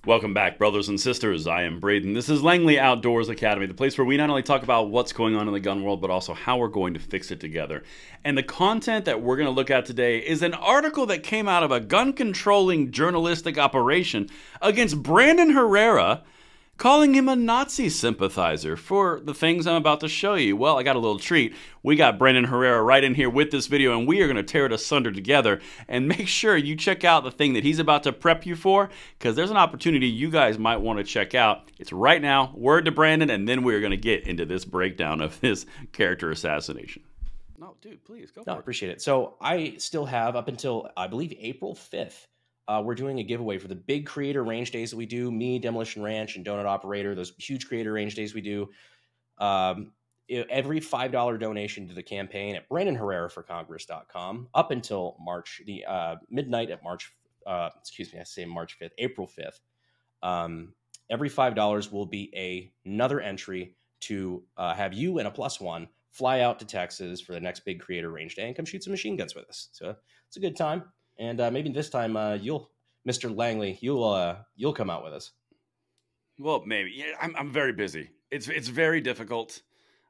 Welcome back, brothers and sisters. I am Braden. This is Langley Outdoors Academy, the place where we not only talk about what's going on in the gun world, but also how we're going to fix it together. And the content that we're going to look at today is an article that came out of a gun-controlling journalistic operation against Brandon Herrera, calling him a Nazi sympathizer for the things I'm about to show you. Well, I got a little treat. We got Brandon Herrera right in here with this video, and we are going to tear it asunder together. And make sure you check out the thing that he's about to prep you for, because there's an opportunity you guys might want to check out. It's right now. Word to Brandon, and then we're going to get into this breakdown of this character assassination. No, dude, please, go for it. No, appreciate it. So I still have, up until, I believe, April 5th, we're doing a giveaway for the big creator range days that we do. Me, Demolition Ranch, and Donut Operator, those huge creator range days we do. Every $5 donation to the campaign at BrandonHerreraForCongress.com up until March, midnight at March, March 5th, April 5th. Every $5 will be another entry to have you and a +1 fly out to Texas for the next big creator range day and come shoot some machine guns with us. So it's a good time. And maybe this time Mr. Langley, you'll come out with us. Well, maybe. Yeah, I'm very busy. It's very difficult.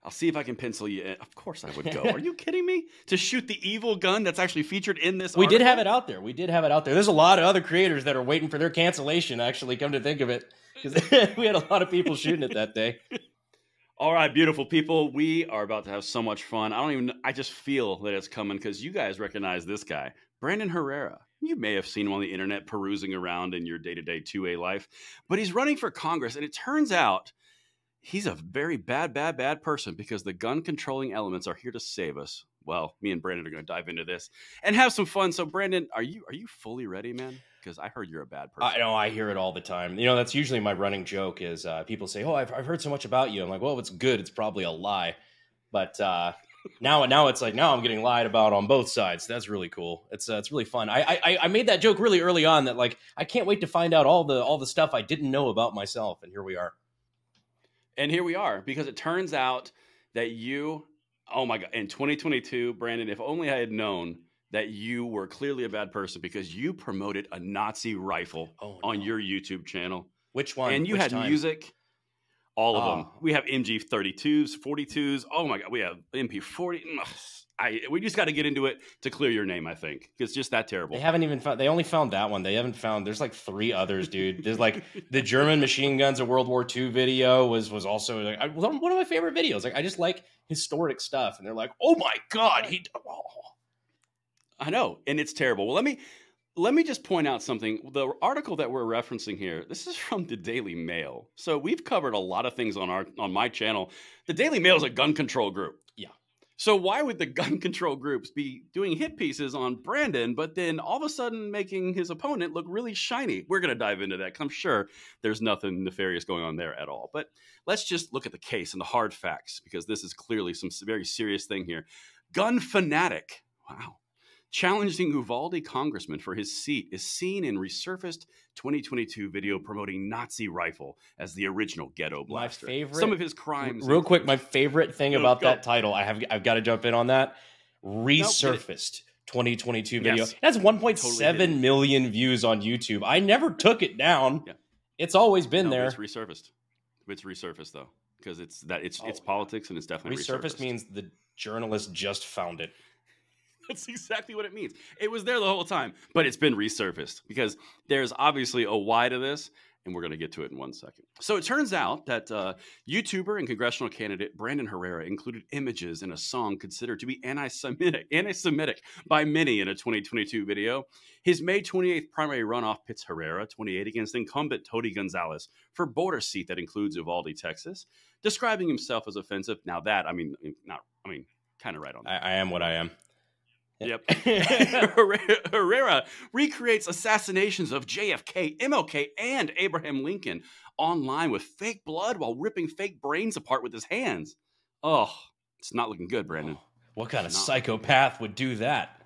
I'll see if I can pencil you in. Of course I would go. Are you kidding me? To shoot the evil gun that's actually featured in this article? We did have it out there. There's a lot of other creators that are waiting for their cancellation, actually, come to think of it. Because we had a lot of people shooting it that day. All right, beautiful people. We are about to have so much fun. I just feel that it's coming because you guys recognize this guy, Brandon Herrera. You may have seen him on the internet perusing around in your day-to-day 2A life, but he's running for Congress, and it turns out he's a very bad person because the gun-controlling elements are here to save us. Well, me and Brandon are going to dive into this and have some fun. So, Brandon, are you fully ready, man? Because I heard you're a bad person. I know, I hear it all the time. You know, that's usually my running joke is people say, oh, I've heard so much about you. I'm like, well, if it's good, it's probably a lie. But now it's like, now I'm getting lied about on both sides. That's really cool. It's really fun. I made that joke really early on that, like, I can't wait to find out all the stuff I didn't know about myself. And here we are. And here we are, because it turns out that you, oh my God, in 2022, Brandon, if only I had known that you were clearly a bad person because you promoted a Nazi rifle on your YouTube channel. Which one? And you had music, all of them. We have MG32s, 42s. Oh my God, we have MP40. We just got to get into it to clear your name, I think. It's just that terrible. They haven't even found, they only found that one. They haven't found, there's like 3 others, dude. There's like the German machine guns of World War II video was also like one of my favorite videos. Like, I just like historic stuff. And they're like, oh my God, I know, and it's terrible. Well, let me just point out something. The article that we're referencing here, this is from the Daily Mail. So we've covered a lot of things on my channel. The Daily Mail is a gun control group. Yeah. So why would the gun control groups be doing hit pieces on Brandon, but then all of a sudden making his opponent look really shiny? We're going to dive into that because I'm sure there's nothing nefarious going on there at all. But let's just look at the case and the hard facts, because this is clearly some very serious thing here. Gun fanatic. Wow. Challenging Uvalde congressman for his seat is seen in resurfaced 2022 video promoting Nazi rifle as the original ghetto blaster. My favorite, some of his crimes. Real quick, my favorite thing about that title, I've got to jump in on that. Resurfaced 2022 video. Yes. It has 1.7 million views on YouTube. I never took it down. Yeah. It's always been there. It's resurfaced. It's resurfaced though, because it's politics and it's definitely resurfaced. Means the journalist just found it. That's exactly what it means. It was there the whole time, but it's been resurfaced because there's obviously a why to this, and we're going to get to it in 1 second. So it turns out that YouTuber and congressional candidate Brandon Herrera included images in a song considered to be anti-Semitic by many in a 2022 video. His May 28th primary runoff pits Herrera, 28, against incumbent Tony Gonzalez for border seat that includes Uvalde, Texas, describing himself as offensive. Now that, kind of right on that. I am what I am. Yep. Herrera recreates assassinations of JFK, MLK, and Abraham Lincoln online with fake blood while ripping fake brains apart with his hands. Oh, it's not looking good, Brandon. What kind of psychopath would do that?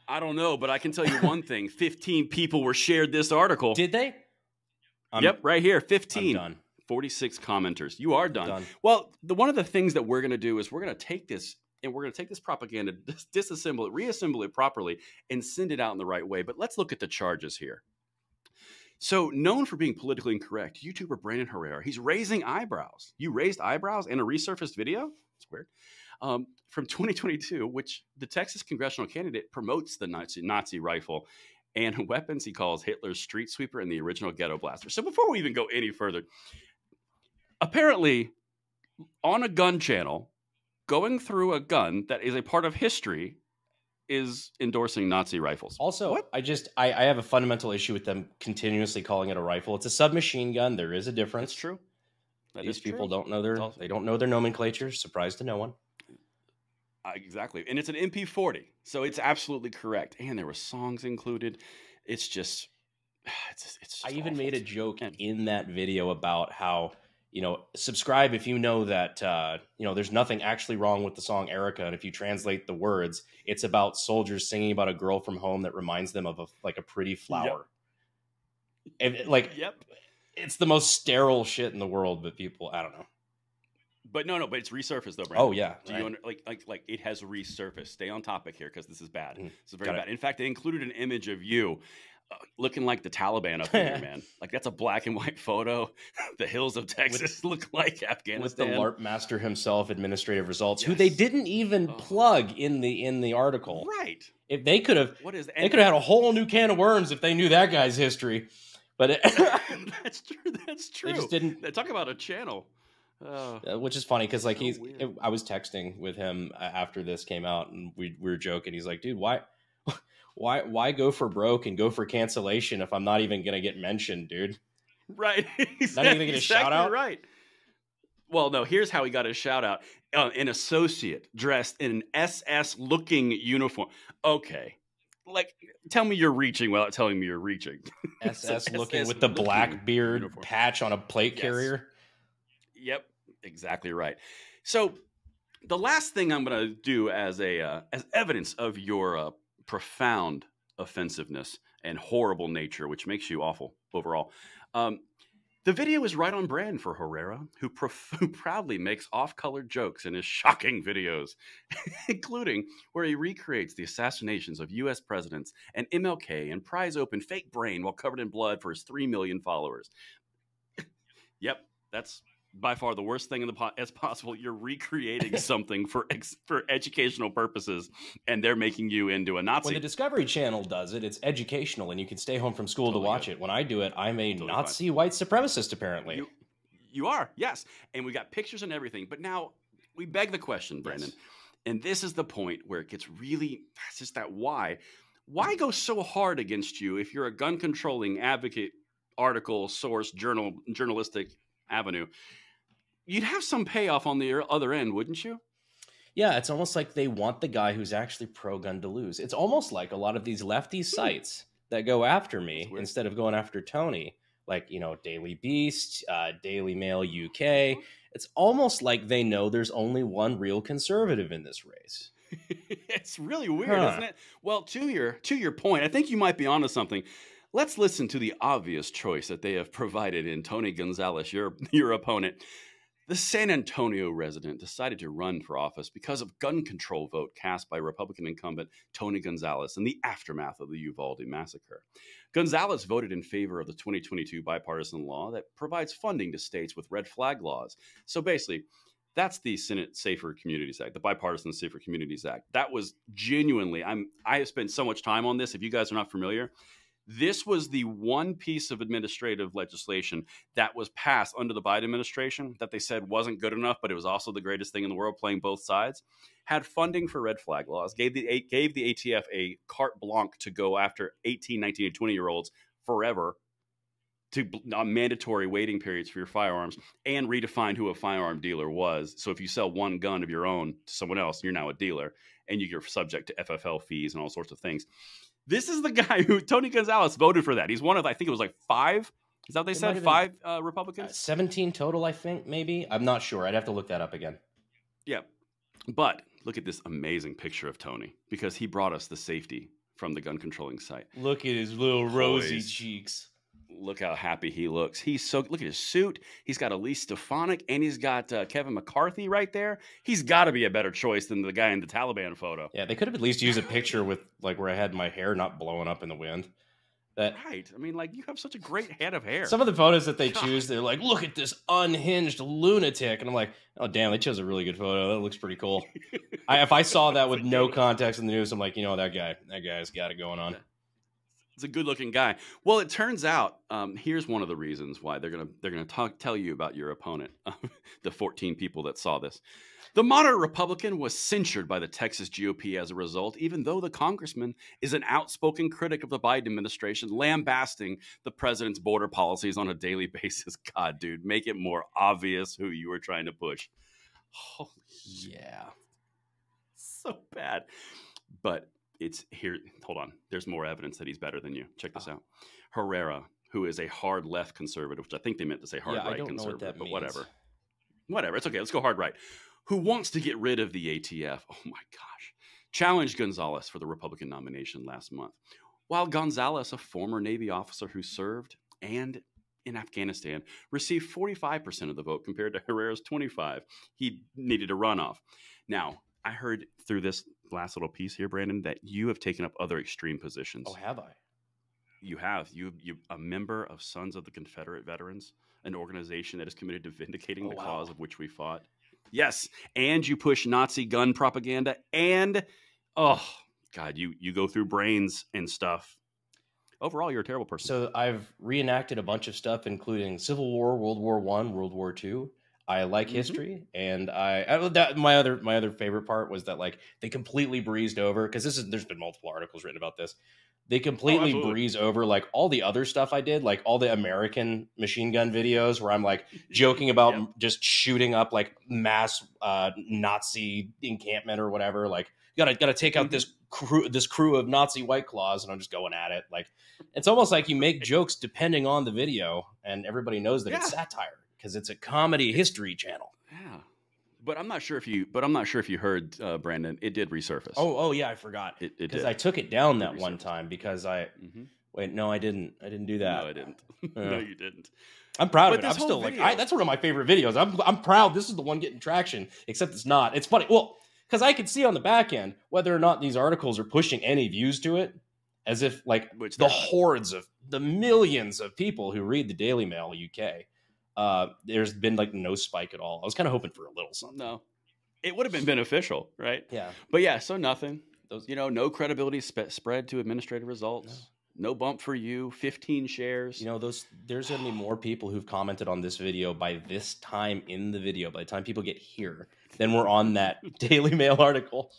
I don't know, but I can tell you one thing. 15 people were shared this article. Did they? Yep, right here. 15. I'm done. 46 commenters. You are done. Well, one of the things that we're going to do is we're going to take this and we're going to take this propaganda, disassemble it, reassemble it properly, and send it out in the right way. But let's look at the charges here. So, known for being politically incorrect, YouTuber Brandon Herrera, he's raising eyebrows. You raised eyebrows in a resurfaced video? It's weird. From 2022, which the Texas congressional candidate promotes the Nazi rifle and weapons he calls Hitler's street sweeper and the original ghetto blaster. So, before we even go any further, apparently, on a gun channel, going through a gun that is a part of history is endorsing Nazi rifles. Also, what? I have a fundamental issue with them continuously calling it a rifle. It's a submachine gun. There is a difference. That's true. These people don't know they don't know their nomenclature. Surprise to no one. Exactly. And it's an MP40. So it's absolutely correct. And there were songs included. It's just it's just I even awful. made a joke in that video about how, subscribe if you know that, there's nothing actually wrong with the song Erica. And if you translate the words, it's about soldiers singing about a girl from home that reminds them of a pretty flower. Yep. And, yep. It's the most sterile shit in the world, but people, I don't know. But no, but it's resurfaced though, Brandon. Oh yeah. Do you like it has resurfaced? Stay on topic here because this is bad. This is very bad. In fact, they included an image of you looking like the Taliban up in here, man. Like that's a black and white photo. The hills of Texas look like Afghanistan. With the LARP master himself, administrative results, who they didn't even plug in the article. Right. If they could have, they could have had a whole new can of worms if they knew that guy's history. But that's true. That's true. They just didn't. They talk about a channel. Which is funny because I was texting with him after this came out and we were joking. He's like, dude, why go for broke and go for cancellation if I'm not even gonna get mentioned, dude? Right. Not even gonna get a shout out. Right. Well, no. Here's how he got his shout out: an associate dressed in an SS looking uniform. Okay. Like, tell me you're reaching without telling me you're reaching. SS looking with the black beard uniform. Patch on a plate carrier. Yep, exactly right. So the last thing I'm going to do as evidence of your profound offensiveness and horrible nature, which makes you awful overall, the video is right on brand for Herrera, who proudly makes off-color jokes in his shocking videos, including where he recreates the assassinations of U.S. presidents and MLK and pries open fake brain while covered in blood for his 3 million followers. Yep, that's by far the worst thing as possible. You're recreating something for educational purposes, and they're making you into a Nazi. When the Discovery Channel does it, it's educational, and you can stay home from school to watch it. When I do it, I'm a Nazi white supremacist, apparently. You are, yes. And we got pictures and everything. But now we beg the question, Brandon, and this is the point where it gets really, it's just that why. Why go so hard against you if you're a gun-controlling advocate, article, source, journalistic avenue? You'd have some payoff on the other end, wouldn't you? Yeah, it's almost like they want the guy who's actually pro-gun to lose. It's almost like a lot of these lefty sites that go after me instead of going after Tony, like, Daily Beast, Daily Mail UK. It's almost like they know there's only one real conservative in this race. It's really weird, isn't it? Well, to your point, I think you might be onto something. Let's listen to the obvious choice that they have provided in Tony Gonzalez, your opponent. The San Antonio resident decided to run for office because of gun control vote cast by Republican incumbent Tony Gonzalez in the aftermath of the Uvalde massacre. Gonzalez voted in favor of the 2022 bipartisan law that provides funding to states with red flag laws. So basically, that's the Senate Safer Communities Act, the Bipartisan Safer Communities Act. That was genuinely, I have spent so much time on this. If you guys are not familiar, this was the one piece of administrative legislation that was passed under the Biden administration that they said wasn't good enough, but it was also the greatest thing in the world, playing both sides. Had funding for red flag laws, gave the ATF a carte blanche to go after 18, 19, and 20-year-olds forever, to mandatory waiting periods for your firearms, and redefined who a firearm dealer was. So if you sell one gun of your own to someone else, you're now a dealer, and you're subject to FFL fees and all sorts of things. This is the guy who, Tony Gonzalez, voted for that. He's one of, I think it was like 5. Is that what they said? 5 Republicans? 17 total, I think, maybe. I'm not sure. I'd have to look that up again. Yeah. But look at this amazing picture of Tony, because he brought us the safety from the gun controlling site. Look at his little rosy cheeks. Look how happy he looks. Look at his suit. He's got Elise Stefanik, and he's got Kevin McCarthy right there. He's got to be a better choice than the guy in the Taliban photo. Yeah, they could have at least used a picture with like where I had my hair not blowing up in the wind. That Right. I mean, like, you have such a great head of hair. some of the photos that they God. choose, they're like, look at this unhinged lunatic. And I'm like, oh, damn, they chose a really good photo. That looks pretty cool. If I saw that with no context in the news, I'm like, that guy's got it going on. It's a good-looking guy. Well, it turns out here's one of the reasons why they're gonna tell you about your opponent, the 14 people that saw this. The moderate Republican was censured by the Texas GOP as a result, even though the congressman is an outspoken critic of the Biden administration, lambasting the president's border policies on a daily basis. God, dude, make it more obvious who you were trying to push. Holy Yeah. so bad. But it's here. Hold on. There's more evidence that he's better than you. Check this out. Herrera, who is a hard left conservative, which I think they meant to say hard right conservative, but whatever. Whatever. It's okay. Let's go hard right. Who wants to get rid of the ATF? Oh my gosh. Challenged Gonzalez for the Republican nomination last month. While Gonzalez, a former Navy officer who served and in Afghanistan, received 45% of the vote compared to Herrera's 25%. He needed a runoff. Now, I heard through this last little piece here, Brandon, that you have taken up other extreme positions. Oh, have I? You have. You a member of Sons of the Confederate Veterans, an organization that is committed to vindicating the cause of which we fought. Yes, and you push Nazi gun propaganda, and oh God, you go through brains and stuff. Overall, you're a terrible person. So I've reenacted a bunch of stuff, including Civil War, World War I, World War II. I like history, and my other favorite part was that like they completely breezed over, because there's been multiple articles written about this. They completely breeze over like all the other stuff I did, like all the American machine gun videos where I'm like joking about just shooting up like mass Nazi encampment or whatever. Like gotta take out this crew of Nazi White Claws, and I'm just going at it. Like it's almost like you make jokes depending on the video, and everybody knows that it's satire because it's a comedy history channel. Yeah. But I'm not sure if you heard, Brandon. It did resurface. Oh yeah, I forgot. It because did. I took it down that one time because wait, no, I didn't do that. No, I didn't. No, you didn't. I'm proud of it. I'm still like, that's one of my favorite videos. I'm proud. This is the one getting traction. Except it's not. It's funny. Well, because I could see on the back end whether or not these articles are pushing any views to it, as if like the hordes of the millions of people who read the Daily Mail UK. There's been like no spike at all. I was kind of hoping for a little something. No, it would have been beneficial, right? Yeah. But yeah, so nothing. Those, no credibility spread to administrative results. No bump for you. 15 shares. There's going to be more people who've commented on this video by this time in the video, by the time people get here, than we're on that Daily Mail article.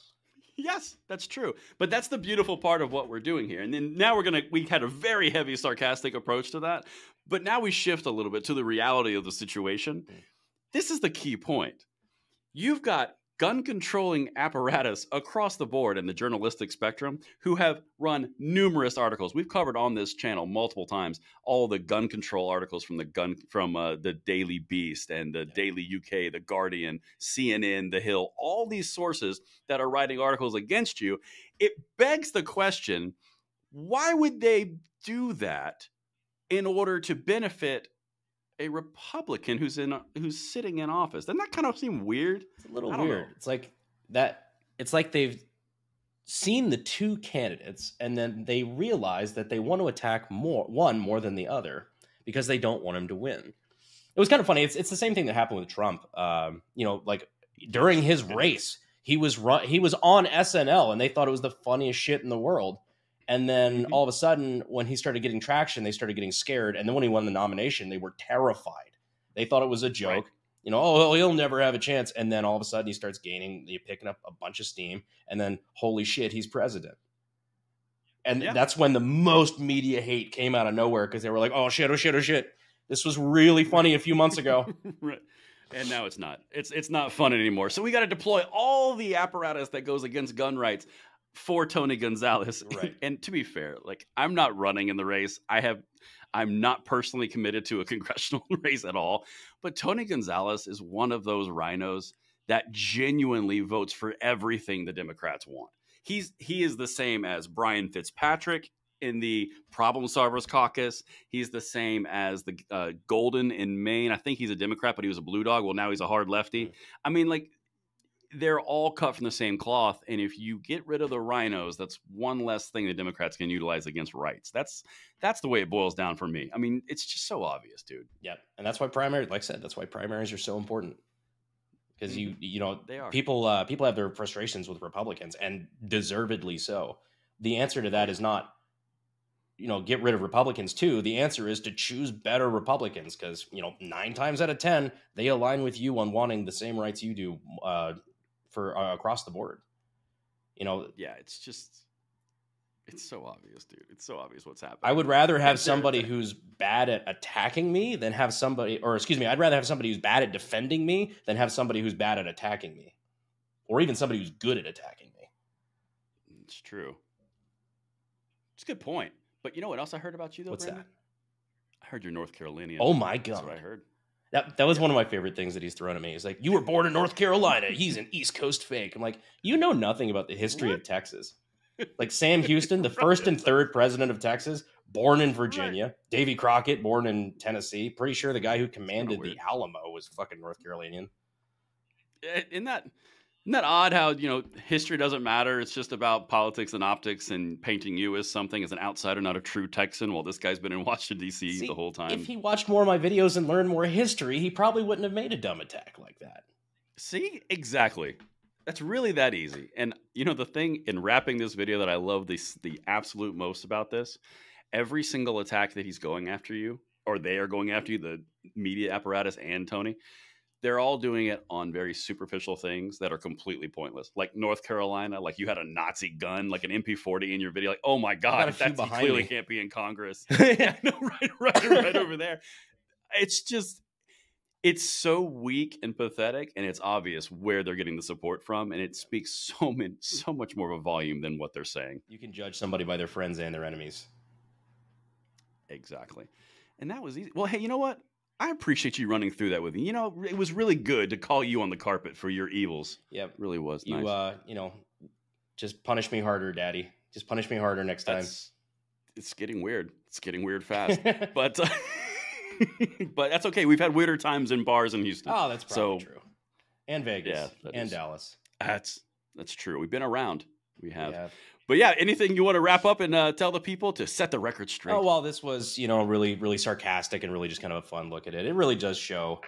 Yes, that's true. But that's the beautiful part of what we're doing here. And then now we had a very heavy sarcastic approach to that. But now we shift a little bit to the reality of the situation. This is the key point. You've got gun controlling apparatus across the board in the journalistic spectrum who have run numerous articles. We've covered on this channel multiple times all the gun control articles from the Daily Beast and the Daily UK, the Guardian, CNN, The Hill, all these sources that are writing articles against you. It begs the question, why would they do that in order to benefit a Republican who's sitting in office? Doesn't that kind of seem weird? It's a little weird. It's like that. It's like they've seen the two candidates and then they realize that they want to attack one more than the other because they don't want him to win. It was kind of funny. It's the same thing that happened with Trump. Like during his race, he was on SNL and they thought it was the funniest shit in the world. And then all of a sudden, when he started getting traction, they started getting scared. And then when he won the nomination, they were terrified. They thought it was a joke. Right. He'll never have a chance. And then all of a sudden, he starts picking up a bunch of steam. And then, holy shit, he's president. And that's when the most media hate came out of nowhere because they were like, oh shit, oh shit, oh shit. This was really funny a few months ago. Right. And now it's not. It's not fun anymore. So we got to deploy all the apparatus that goes against gun rights for Tony Gonzalez. Right. And to be fair, like I'm not running in the race. I'm not personally committed to a congressional race at all. But Tony Gonzalez is one of those rhinos that genuinely votes for everything the Democrats want. He is the same as Brian Fitzpatrick in the Problem Solvers Caucus. He's the same as the Golden in Maine. I think he's a Democrat, but he was a blue dog. Well, now he's a hard lefty. I mean, like, they're all cut from the same cloth. And if you get rid of the rhinos, that's one less thing the Democrats can utilize against rights. That's the way it boils down for me. I mean, it's just so obvious, dude. Yep. And that's why primaries, like I said, that's why primaries are so important. Because you know, They are. people have their frustrations with Republicans, and deservedly so. The answer to that is not, you know, get rid of Republicans too. The answer is to choose better Republicans, because, you know, 9 times out of 10 they align with you on wanting the same rights you do for across the board. You know, Yeah, it's so obvious, dude. It's so obvious what's happening. I would rather have somebody who's bad at attacking me than have somebody, or excuse me, I'd rather have somebody who's bad at defending me than have somebody who's bad at attacking me, or even somebody who's good at attacking me. It's true. It's a good point. But you know what else I heard about you, though, What's Brandon? that? I heard you're North Carolinian. Oh, my God. That's what I heard. That was one of my favorite things that he's thrown at me. He's like, you were born in North Carolina. He's an East Coast fake. I'm like, you know nothing about the history of Texas. Like Sam Houston, the first and third president of Texas, born in Virginia. Right. Davy Crockett, born in Tennessee. Pretty sure the guy who commanded the Alamo was fucking North Carolinian. Isn't that odd how, you know, history doesn't matter? It's just about politics and optics and painting you as something, as an outsider, not a true Texan, while this guy's been in Washington, D.C. the whole time. If he watched more of my videos and learned more history, he probably wouldn't have made a dumb attack like that. See? Exactly. That's really that easy. And, you know, the thing in wrapping this video that I love the absolute most about this, every single attack that he's going after you, or they are going after you, the media apparatus and Tony, they're all doing it on very superficial things that are completely pointless. Like North Carolina, like you had a Nazi gun, like an MP40 in your video. Like, oh my God, that clearly can't be in Congress. Yeah, no, right over there. It's so weak and pathetic, and it's obvious where they're getting the support from, and it speaks so much more of a volume than what they're saying. You can judge somebody by their friends and their enemies. Exactly. And that was easy. Well, hey, you know what? I appreciate you running through that with me. You know, it was really good to call you on the carpet for your evils. Yeah, it really was. You, nice. You know, just punish me harder, Daddy. Just punish me harder next time. It's getting weird. It's getting weird fast. But but that's okay. We've had weirder times in bars in Houston. Oh, that's probably true. And Vegas. Yeah, and Dallas. That's true. We've been around. We have. Yeah. But yeah, anything you want to wrap up and tell the people to set the record straight? Oh, well, this was, you know, really, really sarcastic and really just kind of a fun look at it. It really does show,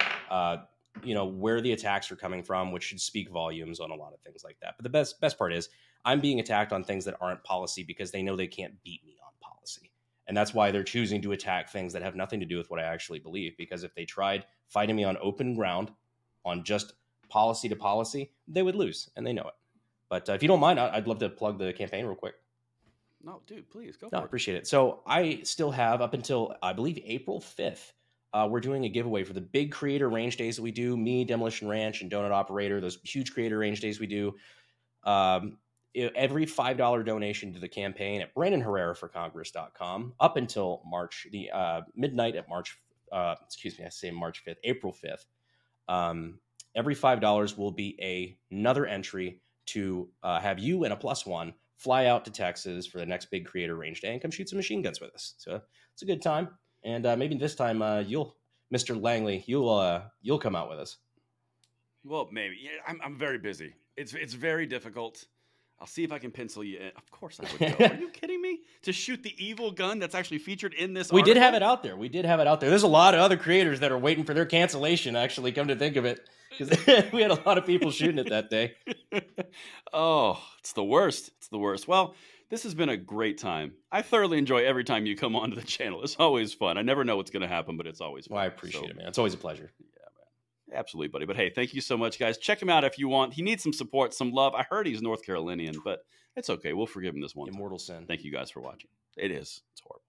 you know, where the attacks are coming from, which should speak volumes on a lot of things like that. But the best part is I'm being attacked on things that aren't policy because they know they can't beat me on policy. And that's why they're choosing to attack things that have nothing to do with what I actually believe. Because if they tried fighting me on open ground, on just policy to policy, they would lose, and they know it. But if you don't mind, I'd love to plug the campaign real quick. No, dude, please go. No, I appreciate it. So I still have up until, I believe, April 5th, we're doing a giveaway for the big creator range days that we do. Me, Demolition Ranch, and Donut Operator, those huge creator range days we do. Every $5 donation to the campaign at Brandon Herrera for Congress.com up until March, midnight at March, March 5th, April 5th. Every $5 will be another entry to have you and a +1 fly out to Texas for the next big creator range day and come shoot some machine guns with us. So it's a good time. And maybe this time Mr. Langley, you'll come out with us. Well, maybe. Yeah, I'm very busy. It's very difficult. I'll see if I can pencil you in. Of course I would go. Are you kidding me? To shoot the evil gun that's actually featured in this article? We did have it out there. There's a lot of other creators that are waiting for their cancellation, actually, come to think of it. Because we had a lot of people shooting it that day. Oh, it's the worst. It's the worst. Well, this has been a great time. I thoroughly enjoy every time you come onto the channel. It's always fun. I never know what's going to happen, but it's always fun. Well, I appreciate it, man. It's always a pleasure. Absolutely, buddy. But hey, thank you so much, guys. Check him out if you want. He needs some support, some love. I heard he's North Carolinian, but it's okay. We'll forgive him this one. Immortal sin. Thank you guys for watching. It is. It's horrible.